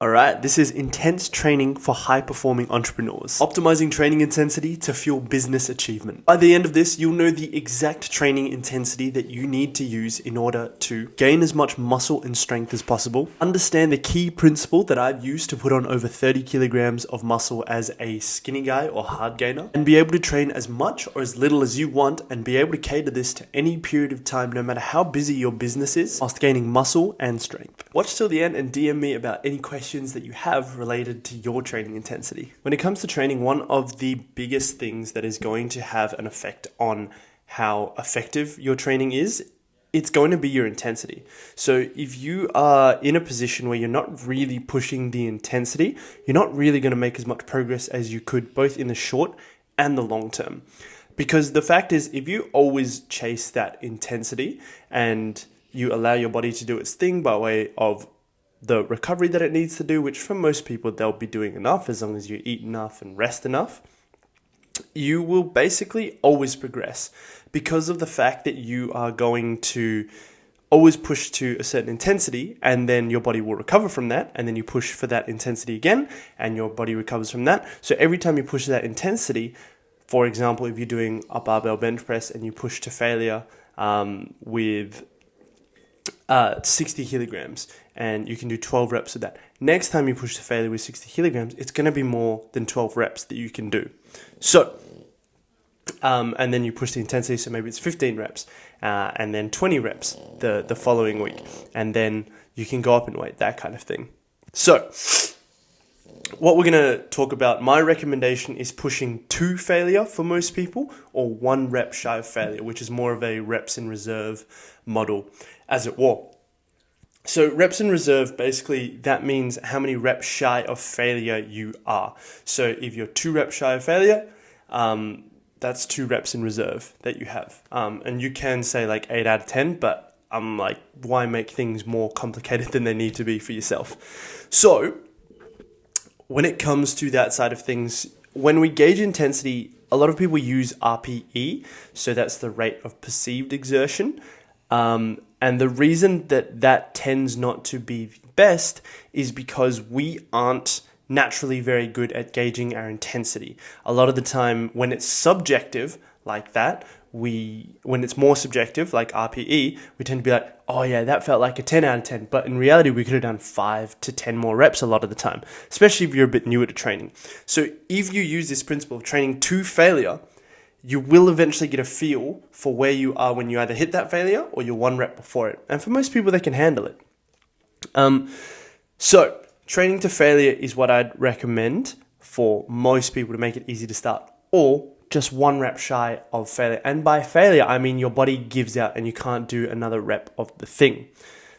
Alright, this is intense training for high-performing entrepreneurs. Optimizing training intensity to fuel business achievement. By the end of this, you'll know the exact training intensity that you need to use in order to gain as much muscle and strength as possible, understand the key principle that I've used to put on over 30 kilograms of muscle as a skinny guy or hard gainer, and be able to train as much or as little as you want and be able to cater this to any period of time, no matter how busy your business is, whilst gaining muscle and strength. Watch till the end and DM me about any questions that you have related to your training intensity. When it comes to training, one of the biggest things that is going to have an effect on how effective your training is, it's going to be your intensity. So if you are in a position where you're not really pushing the intensity, you're not really going to make as much progress as you could, both in the short and the long term. Because the fact is, if you always chase that intensity and you allow your body to do its thing by way of the recovery that it needs to do, which for most people they'll be doing enough as long as you eat enough and rest enough, you will basically always progress because of the fact that you are going to always push to a certain intensity, and then your body will recover from that, and then you push for that intensity again and your body recovers from that. So every time you push that intensity, for example, if you're doing a barbell bench press and you push to failure with 60 kilograms and you can do 12 reps of that. Next time you push to failure with 60 kilograms, it's going to be more than 12 reps that you can do. So, and then you push the intensity, so maybe it's 15 reps and then 20 reps the following week. And then you can go up in weight, that kind of thing. So, what we're going to talk about, my recommendation is pushing to failure for most people, or 1 rep shy of failure, which is more of a reps in reserve model, as it were. So reps in reserve, basically, that means how many reps shy of failure you are. So if you're 2 reps shy of failure, that's 2 reps in reserve that you have. And you can say like 8 out of 10, but I'm like, why make things more complicated than they need to be for yourself? So when it comes to that side of things, when we gauge intensity, a lot of people use RPE, so that's the rate of perceived exertion. And the reason that tends not to be the best is because we aren't naturally very good at gauging our intensity. A lot of the time when it's subjective like that, when it's more subjective like RPE, we tend to be like, oh yeah, that felt like a 10 out of 10. But in reality, we could have done 5 to 10 more reps a lot of the time, especially if you're a bit newer to training. So if you use this principle of training to failure, you will eventually get a feel for where you are when you either hit that failure or you're 1 rep before it. And for most people, they can handle it. So training to failure is what I'd recommend for most people to make it easy to start, or just 1 rep shy of failure. And by failure, I mean your body gives out and you can't do another rep of the thing.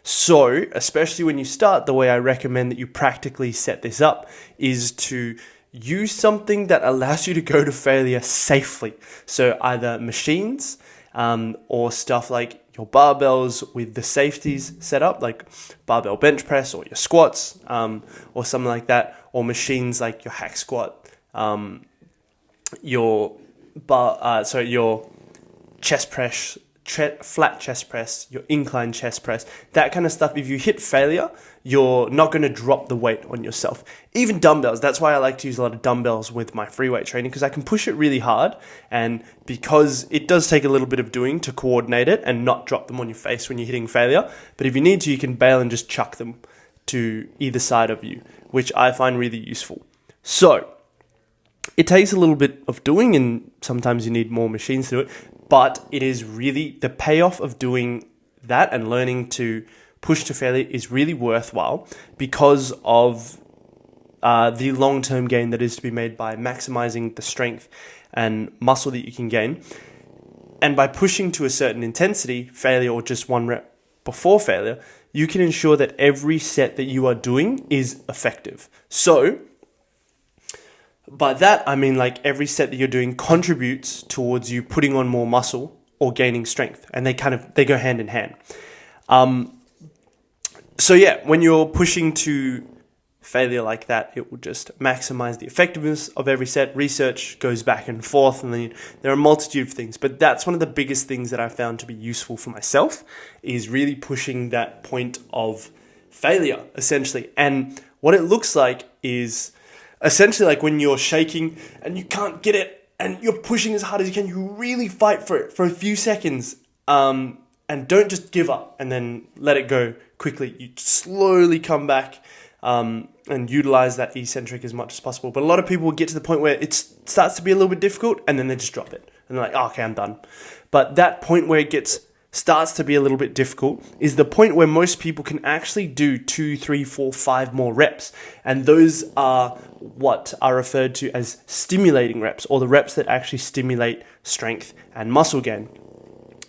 So especially when you start, the way I recommend that you practically set this up is to use something that allows you to go to failure safely. So either machines or stuff like your barbells with the safeties set up, like barbell bench press or your squats or something like that, or machines like your hack squat, your chest press, flat chest press, your incline chest press, that kind of stuff. If you hit failure, you're not going to drop the weight on yourself. Even dumbbells, that's why I like to use a lot of dumbbells with my free weight training, because I can push it really hard, and because it does take a little bit of doing to coordinate it and not drop them on your face when you're hitting failure. But if you need to, you can bail and just chuck them to either side of you, which I find really useful. So it takes a little bit of doing, and sometimes you need more machines to do it, but it is really the payoff of doing that and learning to push to failure is really worthwhile because of the long-term gain that is to be made by maximizing the strength and muscle that you can gain. And by pushing to a certain intensity, failure or just 1 rep before failure, you can ensure that every set that you are doing is effective. So by that, I mean like every set that you're doing contributes towards you putting on more muscle or gaining strength, and they go hand in hand. So yeah, when you're pushing to failure like that, it will just maximize the effectiveness of every set. Research goes back and forth, and then there are a multitude of things, but that's one of the biggest things that I found to be useful for myself, is really pushing that point of failure, essentially. And What it looks like is essentially like when you're shaking and you can't get it and you're pushing as hard as you can. You really fight for it for a few seconds, and don't just give up and then let it go quickly. You slowly come back and utilize that eccentric as much as possible. But a lot of people will get to the point where it starts to be a little bit difficult and then they just drop it. And they're like, oh, okay, I'm done. But that point where it starts to be a little bit difficult is the point where most people can actually do 2, 3, 4, 5 more reps. And those are what are referred to as stimulating reps, or the reps that actually stimulate strength and muscle gain.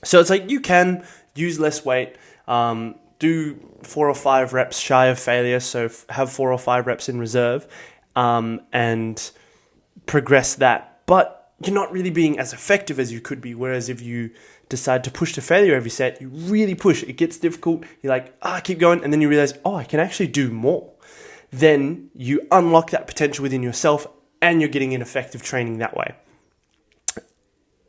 So it's like you can use less weight, do 4 or 5 reps shy of failure, so have 4 or 5 reps in reserve, and progress that. But you're not really being as effective as you could be, whereas if you decide to push to failure every set, you really push, it gets difficult, you're like, keep going, and then you realize, I can actually do more. Then you unlock that potential within yourself, and you're getting an effective training that way.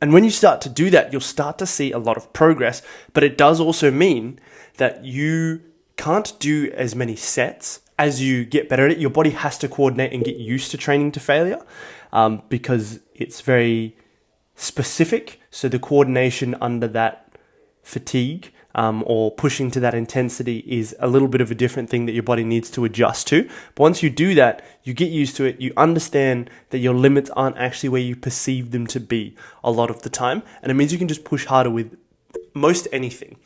And when you start to do that, you'll start to see a lot of progress, but it does also mean that you can't do as many sets as you get better at it. Your body has to coordinate and get used to training to failure, because it's very specific. So the coordination under that fatigue or pushing to that intensity is a little bit of a different thing that your body needs to adjust to. But once you do that, you get used to it. You understand that your limits aren't actually where you perceive them to be a lot of the time. And it means you can just push harder with most anything.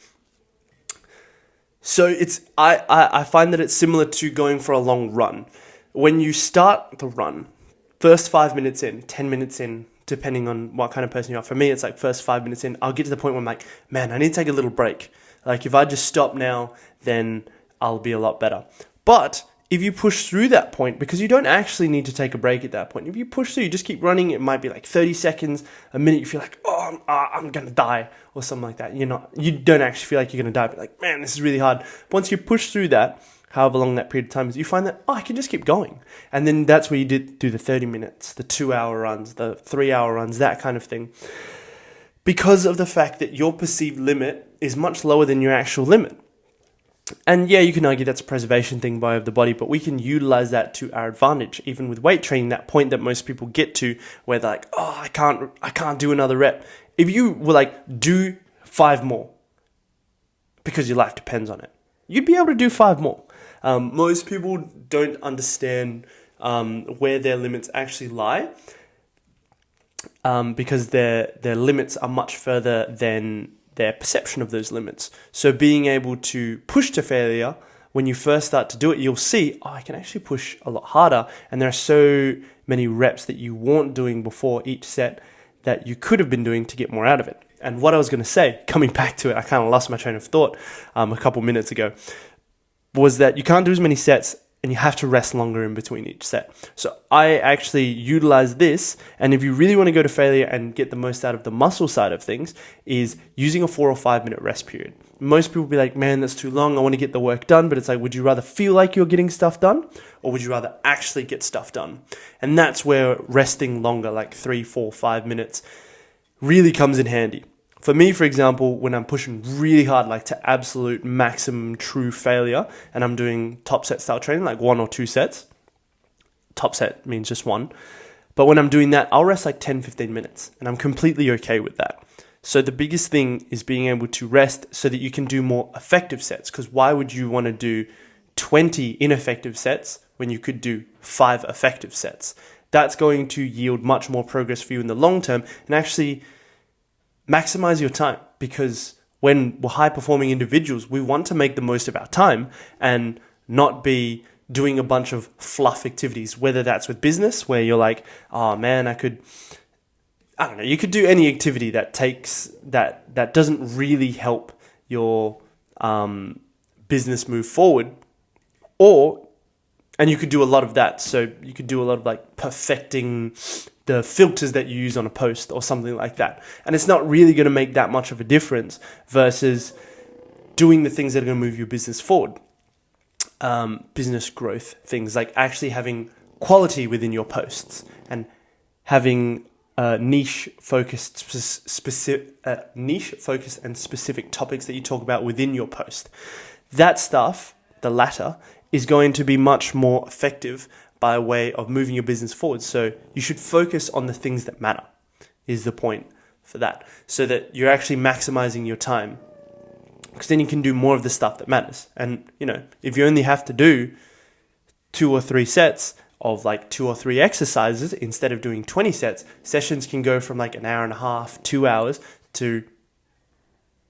So I find that it's similar to going for a long run. When you start the run, first 5 minutes in, 10 minutes in, depending on what kind of person you are. For me, it's like first 5 minutes in, I'll get to the point where I'm like, man, I need to take a little break. Like if I just stop now, then I'll be a lot better. But if you push through that point, because you don't actually need to take a break at that point. If you push through, you just keep running. It might be like 30 seconds, a minute. You feel like, I'm going to die or something like that. You don't actually feel like you're going to die. But like, man, this is really hard. But once you push through that, however long that period of time is, you find that, I can just keep going. And then that's where you do the 30 minutes, the 2-hour runs, the 3-hour runs, that kind of thing. Because of the fact that your perceived limit is much lower than your actual limit. And yeah, you can argue that's a preservation thing of the body, but we can utilize that to our advantage. Even with weight training, that point that most people get to where they're like, I can't do another rep. If you were like, do 5 more because your life depends on it, you'd be able to do 5 more. Most people don't understand where their limits actually lie, because their limits are much further than their perception of those limits. So being able to push to failure, when you first start to do it, you'll see, I can actually push a lot harder. And there are so many reps that you weren't doing before each set that you could have been doing to get more out of it. And what I was going to say, coming back to it, I kind of lost my train of thought a couple minutes ago, was that you can't do as many sets and you have to rest longer in between each set. So I actually utilize this, and if you really want to go to failure and get the most out of the muscle side of things, is using a 4 or 5 minute rest period. Most people will be like, man, that's too long, I want to get the work done. But it's like, would you rather feel like you're getting stuff done, or would you rather actually get stuff done? And that's where resting longer, like 3, 4, 5 minutes, really comes in handy. For me, for example, when I'm pushing really hard, like to absolute maximum true failure, and I'm doing top set style training, like 1 or 2 sets, top set means just 1. But when I'm doing that, I'll rest like 10, 15 minutes, and I'm completely okay with that. So the biggest thing is being able to rest so that you can do more effective sets, because why would you want to do 20 ineffective sets when you could do 5 effective sets? That's going to yield much more progress for you in the long term, and actually maximize your time, because when we're high-performing individuals, we want to make the most of our time and not be doing a bunch of fluff activities, whether that's with business, where you're like, oh man, you could do any activity that doesn't really help your business move forward, and you could do a lot of that. So you could do a lot of like perfecting the filters that you use on a post or something like that. And it's not really going to make that much of a difference versus doing the things that are going to move your business forward. Business growth things, like actually having quality within your posts and having niche focused and specific topics that you talk about within your post. That stuff, the latter, is going to be much more effective by way of moving your business forward. So you should focus on the things that matter, is the point for that, so that you're actually maximizing your time, because then you can do more of the stuff that matters. And if you only have to do 2 or 3 sets of like 2 or 3 exercises instead of doing 20 sets, sessions can go from like an hour and a half, 2 hours to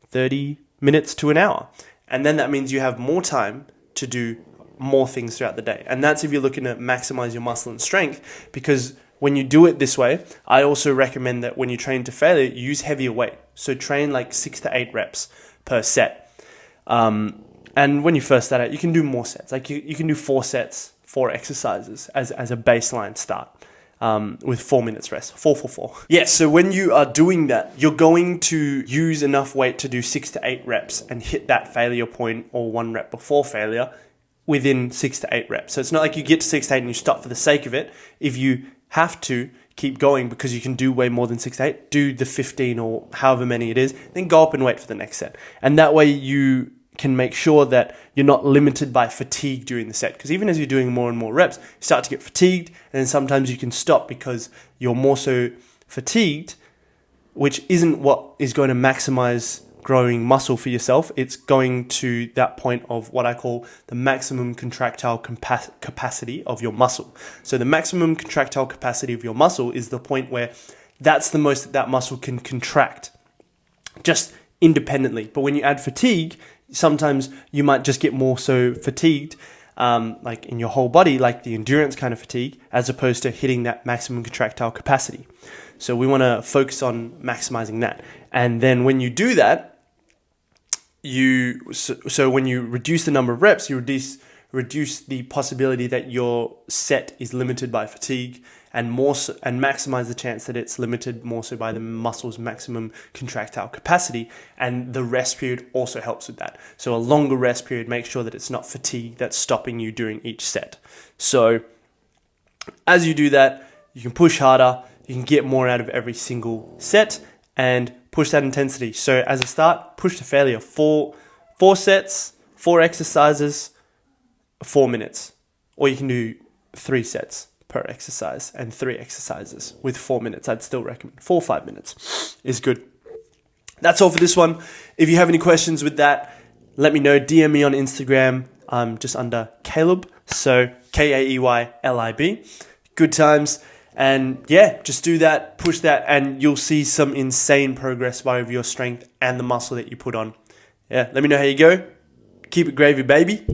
30 minutes to an hour. And then that means you have more time to do more things throughout the day. And that's if you're looking to maximize your muscle and strength, because when you do it this way, I also recommend that when you train to failure, use heavier weight. So train like 6 to 8 reps per set. And when you first start out, you can do more sets. Like you can do 4 sets, 4 exercises as a baseline start, with 4 minutes rest, 4 for 4. Yeah, so when you are doing that, you're going to use enough weight to do 6 to 8 reps and hit that failure point, or 1 rep before failure, within 6 to 8 reps. So it's not like you get to 6 to 8 and you stop for the sake of it. If you have to keep going because you can do way more than 6 to 8, do the 15 or however many it is, then go up and wait for the next set. And that way you can make sure that you're not limited by fatigue during the set. Because even as you're doing more and more reps, you start to get fatigued, and then sometimes you can stop because you're more so fatigued, which isn't what is going to maximize growing muscle for yourself. It's going to that point of what I call the maximum contractile capacity of your muscle. So the maximum contractile capacity of your muscle is the point where that's the most that muscle can contract just independently. But when you add fatigue, sometimes you might just get more so fatigued, like in your whole body, like the endurance kind of fatigue, as opposed to hitting that maximum contractile capacity. So we want to focus on maximizing that. And then when you do that, so when you reduce the number of reps, you reduce the possibility that your set is limited by fatigue, and maximize the chance that it's limited more so by the muscle's maximum contractile capacity. And the rest period also helps with that. So a longer rest period makes sure that it's not fatigue that's stopping you during each set. So as you do that, you can push harder, you can get more out of every single set, and push that intensity. So as a start, push to failure. 4 sets, 4 exercises, 4 minutes. Or you can do 3 sets per exercise and 3 exercises with 4 minutes. I'd still recommend 4 or 5 minutes is good. That's all for this one. If you have any questions with that, let me know. DM me on Instagram. I'm just under Kaey-Lib. So Kaeylib. Good times. And yeah, just do that, push that, and you'll see some insane progress by your strength and the muscle that you put on. Yeah, let me know how you go. Keep it gravy, baby.